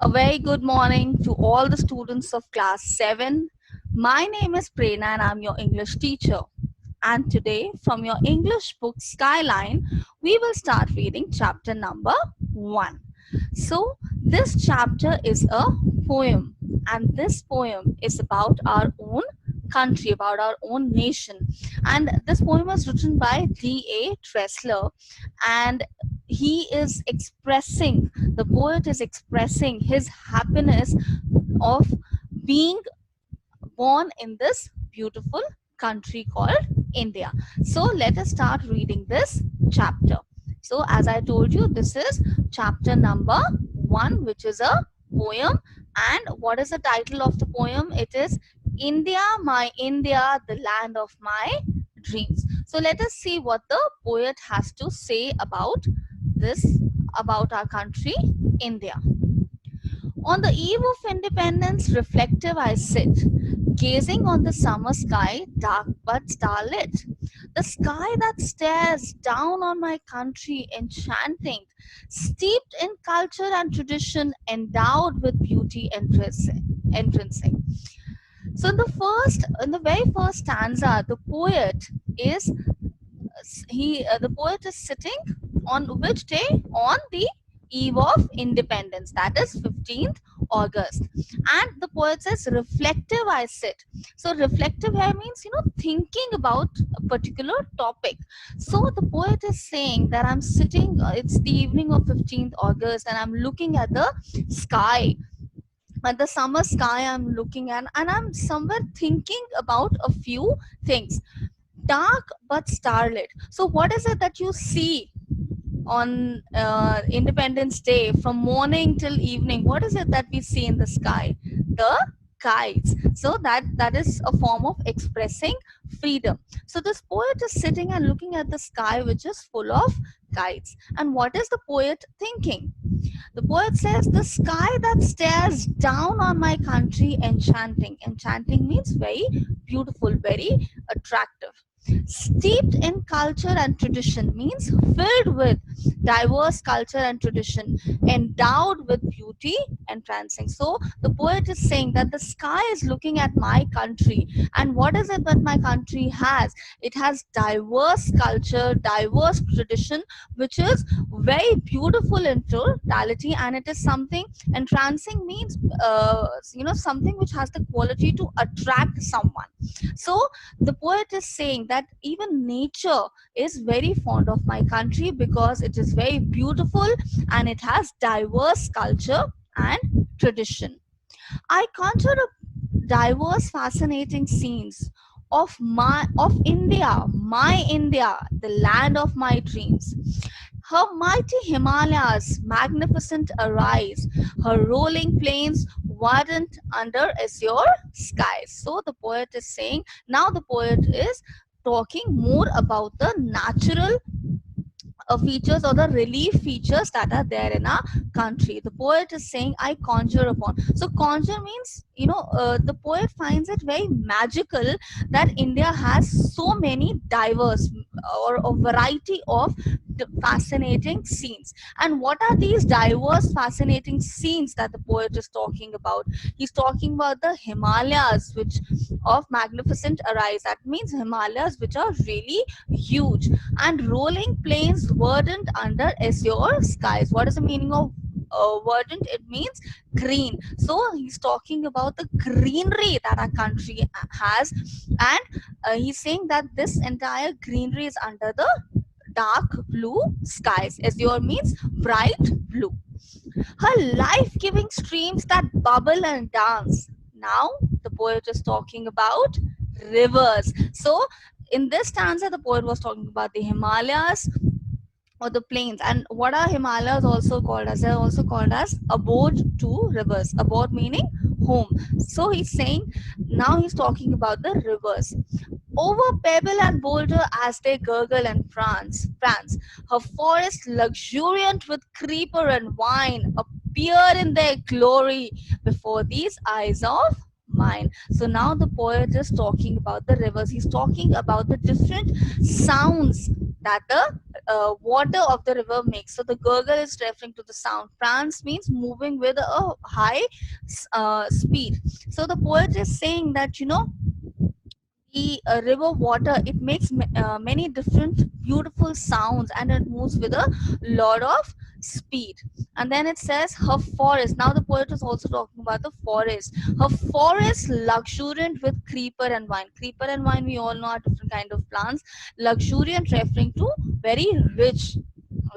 A very good morning to all the students of class 7. My name is Prerna and I'm your English teacher. And today, from your English book Skyline, we will start reading chapter number 1. So, this chapter is a poem, and this poem is about our own country, about our own nation. And this poem was written by D.A. Tressler, and the poet is expressing his happiness of being born in this beautiful country called India. So let us start reading this chapter. So as I told you, this is chapter number 1, which is a poem. And what is the title of the poem? It is India, My India, the Land of My Dreams. So let us see what the poet has to say about our country, India. On the eve of independence, reflective I sit, gazing on the summer sky, dark but starlit. The sky that stares down on my country, enchanting, steeped in culture and tradition, endowed with beauty intrinsic. So in the very first stanza, the poet is sitting on which day? On the eve of independence, that is 15th August. And the poet says, reflective I sit. So reflective here means, thinking about a particular topic. So the poet is saying that I'm sitting, it's the evening of 15th August, and I'm looking at the sky. At the summer sky I'm looking at, and I'm somewhere thinking about a few things. Dark but starlit. So what is it that you see on Independence Day from morning till evening? What is it that we see in the sky? The kites. So that is a form of expressing freedom. So this poet is sitting and looking at the sky, which is full of kites. And what is the poet thinking? The poet says, the sky that stares down on my country, enchanting. Enchanting means very beautiful, very attractive. Steeped in culture and tradition means filled with diverse culture and tradition, endowed with beauty and entrancing. So the poet is saying that the sky is looking at my country, and what is it that my country has? It has diverse culture, diverse tradition, which is very beautiful in totality, and it is something. Entrancing means something which has the quality to attract someone. So the poet is saying that even nature is very fond of my country because it is very beautiful and it has diverse culture and tradition. I conjure up diverse fascinating scenes of India, my India, the land of my dreams. Her mighty Himalayas, magnificent arise, her rolling plains verdant under azure skies. So the poet is saying, now the poet is talking more about the natural features or the relief features that are there in our country. The poet is saying, I conjure upon. So conjure means, the poet finds it very magical that India has so many diverse or a variety of fascinating scenes. And what are these diverse fascinating scenes that the poet is talking about? He's talking about the Himalayas, which of magnificent arise. That means Himalayas which are really huge, and rolling plains verdant under azure skies. What is the meaning of verdant? It means green. So he's talking about the greenery that our country has, and he's saying that this entire greenery is under the dark blue skies. Azure means bright blue. Her life-giving streams that bubble and dance. Now the poet is talking about rivers. So in this stanza, the poet was talking about the Himalayas or the plains. And what are Himalayas also called as? They're also called as abode to rivers. Abode meaning home. So he's saying, now he's talking about the rivers. Over pebble and boulder as they gurgle and prance. Her forest luxuriant with creeper and vine appear in their glory before these eyes of mine. So now the poet is talking about the rivers. He's talking about the different sounds that the water of the river makes. So the gurgle is referring to the sound. Prance means moving with a high speed. So the poet is saying that, you know, the river water, it makes many different beautiful sounds, and it moves with a lot of speed. And then it says her forest. Now the poet is also talking about the forest. Her forest luxuriant with creeper and vine. Creeper and vine, we all know, are different kind of plants. Luxuriant referring to very rich.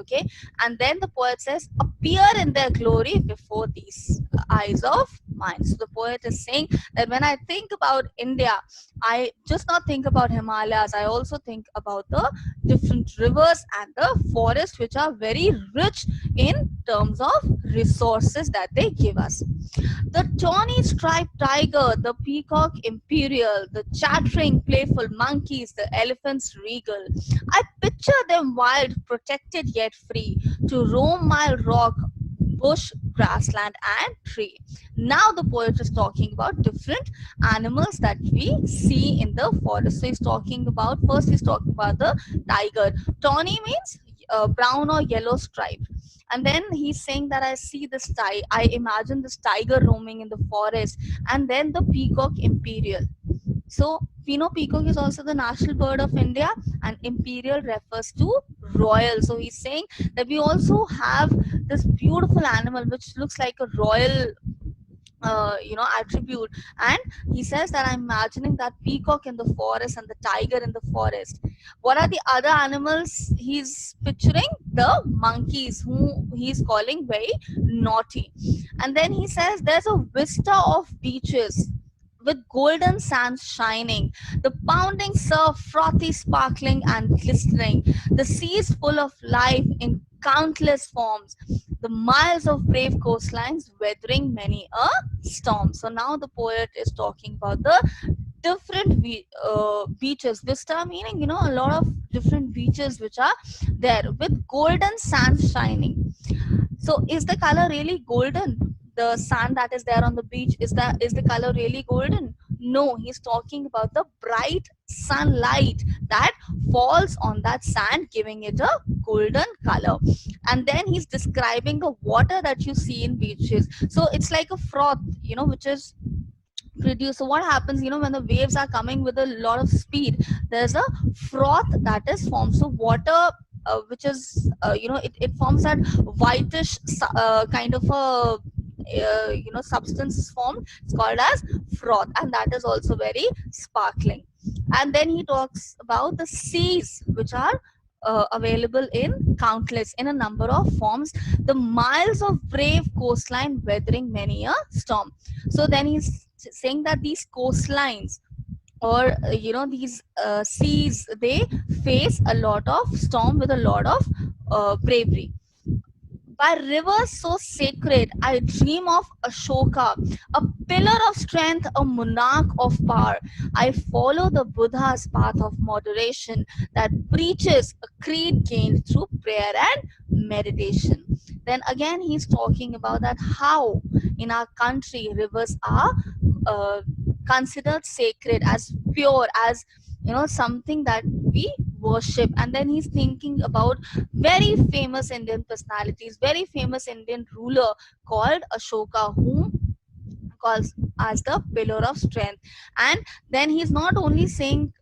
Okay. And then the poet says, appear in their glory before these eyes of mine. So the poet is saying that when I think about India, I just not think about Himalayas, I also think about the different rivers and the forests, which are very rich in terms of resources that they give us. The tawny striped tiger, the peacock imperial, the chattering playful monkeys, the elephants regal. I picture them wild, protected yet free, to roam mile rock, bush, grassland, and tree. Now the poet is talking about different animals that we see in the forest. So he's talking about, first he's talking about the tiger. Tawny means brown or yellow striped. And then he's saying that I see this I imagine this tiger roaming in the forest. And then the peacock imperial. So we know peacock is also the national bird of India, and imperial refers to royal. So he's saying that we also have this beautiful animal which looks like a royal attribute. And he says that I'm imagining that peacock in the forest and the tiger in the forest. What are the other animals he's picturing? The monkeys, who he's calling very naughty. And then he says there's a vista of beaches with golden sands shining, the pounding surf frothy, sparkling, and glistening, the seas full of life in countless forms, the miles of brave coastlines weathering many a storm. So now the poet is talking about the different beaches. Vista meaning, you know, a lot of different beaches which are there with golden sands shining. So is the color really golden? The sand that is there on the beach, is the color really golden? No, he's talking about the bright sunlight that falls on that sand, giving it a golden color. And then he's describing the water that you see in beaches. So it's like a froth, you know, which is produced. So what happens, you know, when the waves are coming with a lot of speed, there's a froth that is formed. So water which is it forms that whitish kind of a substance is formed. It's called as froth, and that is also very sparkling. And then he talks about the seas, which are available in countless, in a number of forms, the miles of brave coastline weathering many a storm. So then he's saying that these coastlines, or these seas, they face a lot of storm with a lot of bravery. By rivers so sacred, I dream of Ashoka, a pillar of strength, a monarch of power. I follow the Buddha's path of moderation that preaches a creed gained through prayer and meditation. Then again, he's talking about that how in our country rivers are considered sacred, as pure, as something that we worship. And then he's thinking about very famous Indian personalities, very famous Indian ruler called Ashoka, whom calls as the pillar of strength. And then he's not only saying,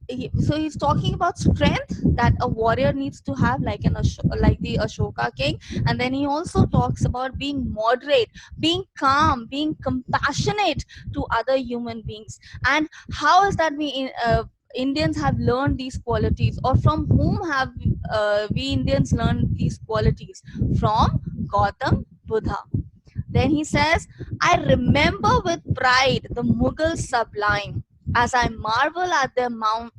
so he's talking about strength that a warrior needs to have, like the Ashoka king. And then he also talks about being moderate, being calm, being compassionate to other human beings. And how is that we Indians have learned these qualities, or from whom have we Indians learned these qualities? From Gautam Buddha. Then he says, I remember with pride the Mughal sublime, as I marvel at their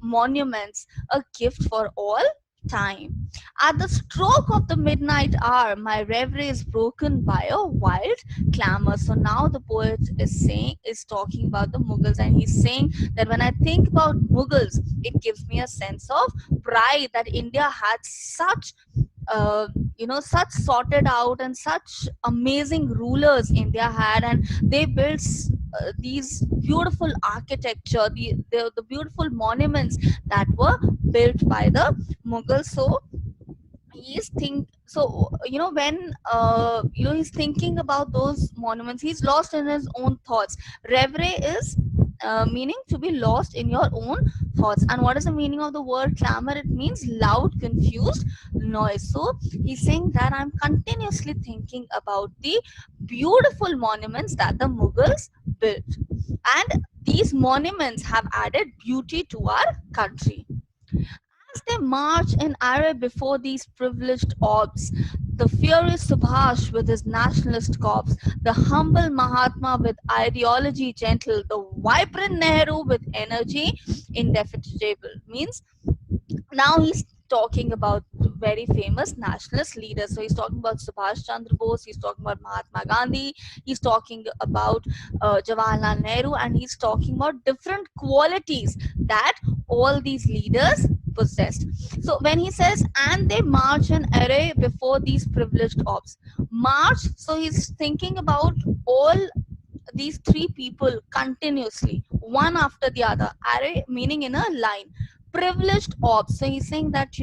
monuments, a gift for all time. At the stroke of the midnight hour, my reverie is broken by a wild clamor. So now the poet is talking about the Mughals, and he's saying that when I think about Mughals, it gives me a sense of pride that India had such such sorted out and such amazing rulers India had, and they built these beautiful architecture, the beautiful monuments that were built by the Mughals. So he's think so when he's thinking about those monuments, he's lost in his own thoughts. Reverie is meaning to be lost in your own thoughts. And what is the meaning of the word clamor? It means loud, confused noise. So he's saying that I'm continuously thinking about the beautiful monuments that the Mughals built, and these monuments have added beauty to our country. As they march in array before these privileged orbs, the furious Subhash with his nationalist corps, the humble Mahatma with ideology gentle, the vibrant Nehru with energy indefatigable. Means now he's talking about very famous nationalist leaders. So he's talking about Subhash Chandra Bose, he's talking about Mahatma Gandhi, he's talking about Jawaharlal Nehru, and he's talking about different qualities that all these leaders possessed. So when he says, and they march in array before these privileged orbs, march, so he's thinking about all these three people continuously, one after the other. Array meaning in a line. Privileged orbs. So he's saying that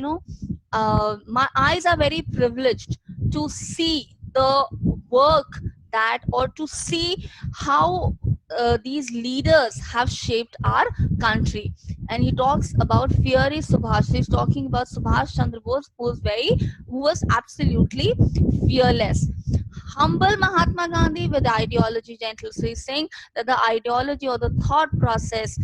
my eyes are very privileged to see the work that, or to see how these leaders have shaped our country. And he talks about fiery Subhash. So he's talking about Subhash Chandra Bose, who was absolutely fearless. Humble Mahatma Gandhi with ideology gentle. So he's saying that the ideology or the thought process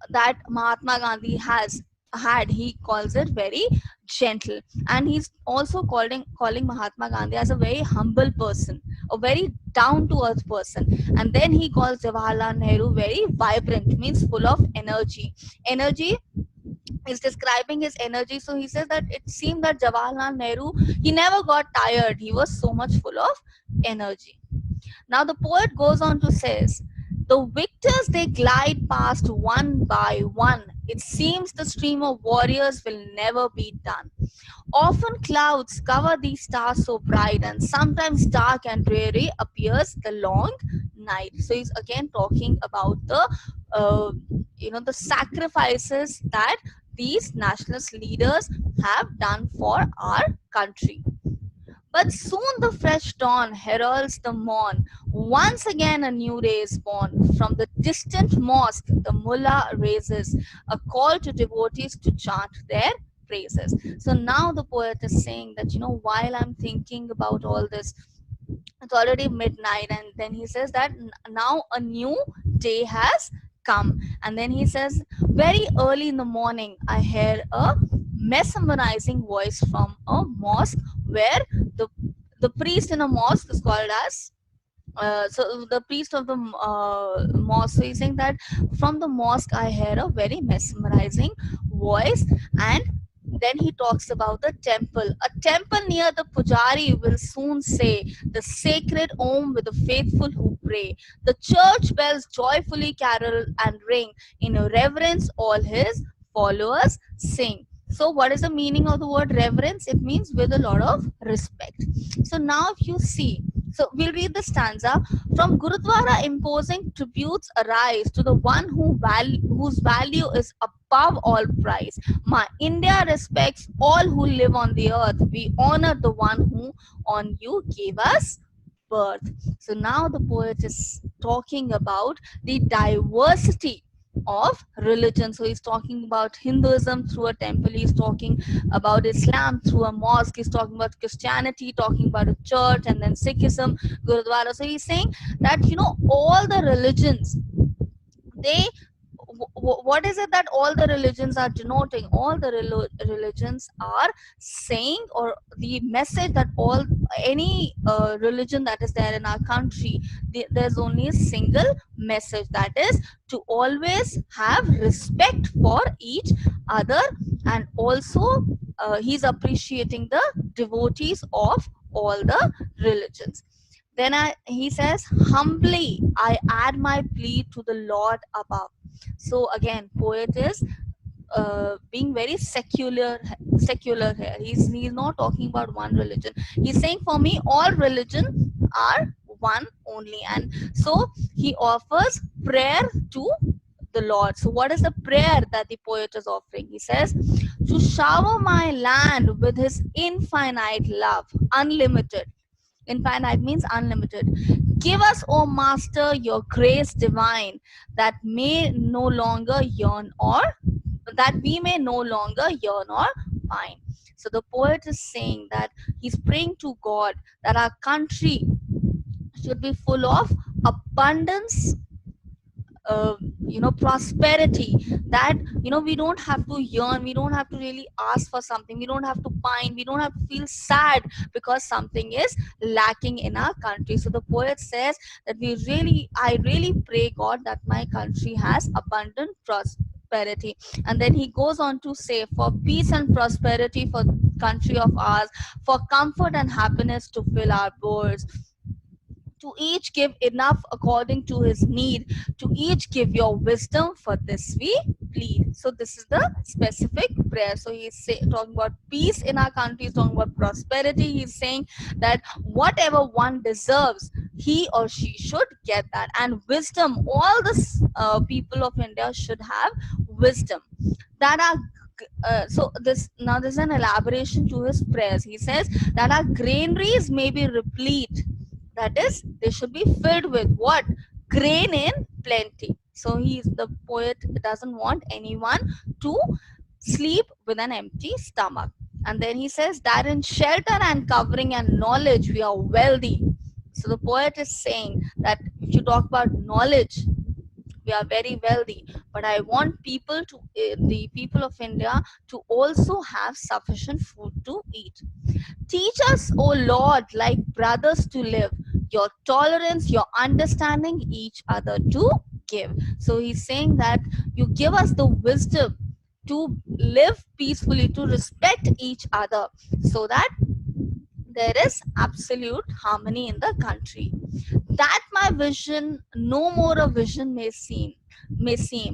that Mahatma Gandhi has had, he calls it very gentle. And he's also calling Mahatma Gandhi as a very humble person, a very down to earth person. And then he calls Jawaharlal Nehru very vibrant, means full of energy. Energy is describing his energy. So he says that it seemed that Jawaharlal Nehru, he never got tired. He was so much full of energy. Now the poet goes on to says, the victors they glide past one by one. It seems the stream of warriors will never be done. Often clouds cover these stars so bright, and sometimes dark and dreary appears the long night. So he's again talking about the sacrifices that these nationalist leaders have done for our country. But soon the fresh dawn heralds the morn. Once again a new day is born. From the distant mosque, the mullah raises a call to devotees to chant their praises. So now the poet is saying that, while I'm thinking about all this, it's already midnight, and then he says that now a new day has come. And then he says, very early in the morning, I hear a mesmerizing voice from a mosque, where the priest in a mosque is called as so the priest of the mosque. So he's saying that from the mosque I hear a very mesmerizing voice. And then he talks about the temple. A temple near the pujari will soon say the sacred Om with the faithful who pray. The church bells joyfully carol and ring. In reverence all his followers sing. So what is the meaning of the word reverence? It means with a lot of respect. So now if you see, so we'll read the stanza. From Gurudwara imposing tributes arise to the one whose value is above all price. My India respects all who live on the earth. We honor the one who on you gave us birth. So now the poet is talking about the diversity of religion. So he's talking about Hinduism through a temple, he's talking about Islam through a mosque, he's talking about Christianity, talking about a church, and then Sikhism, Gurudwara. So he's saying that all the religions, they what is it that all the religions are denoting? All the religions are saying, or the message that any religion that is there in our country, there's only a single message, that is to always have respect for each other. And also he's appreciating the devotees of all the religions. Then he says, humbly I add my plea to the Lord above. So again, poet is being very secular here. He's not talking about one religion. He's saying, for me, all religion are one only. And so he offers prayer to the Lord. So what is the prayer that the poet is offering? He says, to shower my land with his infinite love, unlimited. Infinite means unlimited. Give us, O Master, your grace divine, that may no longer yearn or that we may no longer yearn or pine. So the poet is saying that he's praying to God that our country should be full of abundance, prosperity, that we don't have to yearn, we don't have to really ask for something, we don't have to pine, we don't have to feel sad because something is lacking in our country. So the poet says that I really pray God that my country has abundant prosperity. And then he goes on to say, for peace and prosperity for country of ours, for comfort and happiness to fill our boards, to each give enough according to his need, to each give your wisdom, for this we plead. So this is the specific prayer. So he's talking about peace in our country, he's talking about prosperity. He's saying that whatever one deserves, he or she should get that. And wisdom, all the people of India should have wisdom. That are there's an elaboration to his prayers. He says that our granaries may be replete, that is, they should be filled with what? Grain in plenty. So the poet doesn't want anyone to sleep with an empty stomach. And then he says that in shelter and covering and knowledge we are wealthy. So the poet is saying that if you talk about knowledge, we are very wealthy, but I want the people of India to also have sufficient food to eat. Teach us, O Lord, like brothers to live, your tolerance, your understanding each other to give. So he's saying that you give us the wisdom to live peacefully, to respect each other, so that there is absolute harmony in the country. That my vision, no more a vision may seem,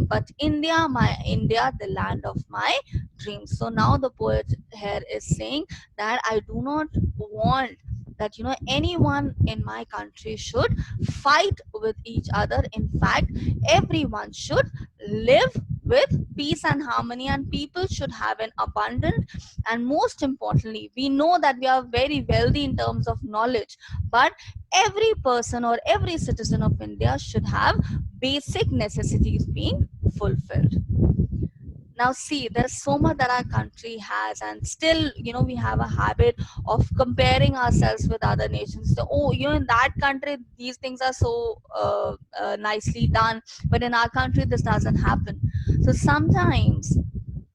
but India, my India, the land of my dreams. So now the poet here is saying that I do not want that anyone in my country should fight with each other. In fact, everyone should live with peace and harmony, and people should have an abundant, and most importantly, we know that we are very wealthy in terms of knowledge, but every person or every citizen of India should have basic necessities being fulfilled. Now see, there's so much that our country has, and still we have a habit of comparing ourselves with other nations. So in that country these things are so nicely done, but in our country this doesn't happen. So sometimes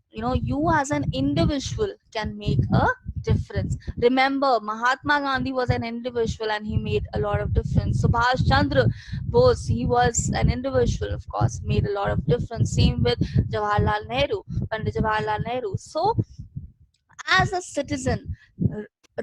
you as an individual can make a difference. Remember, Mahatma Gandhi was an individual and he made a lot of difference. Subhash Chandra Bose, he was an individual, of course, made a lot of difference. Same with Jawaharlal Nehru, Pandit Jawaharlal Nehru. So as a citizen,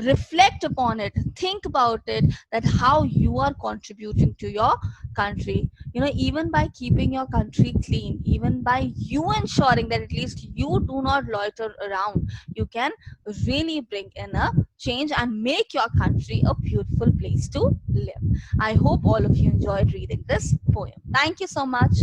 reflect upon it, think about it, that how you are contributing to your country. Even by keeping your country clean, even by you ensuring that at least you do not loiter around, you can really bring in a change and make your country a beautiful place to live. I hope all of you enjoyed reading this poem. Thank you so much.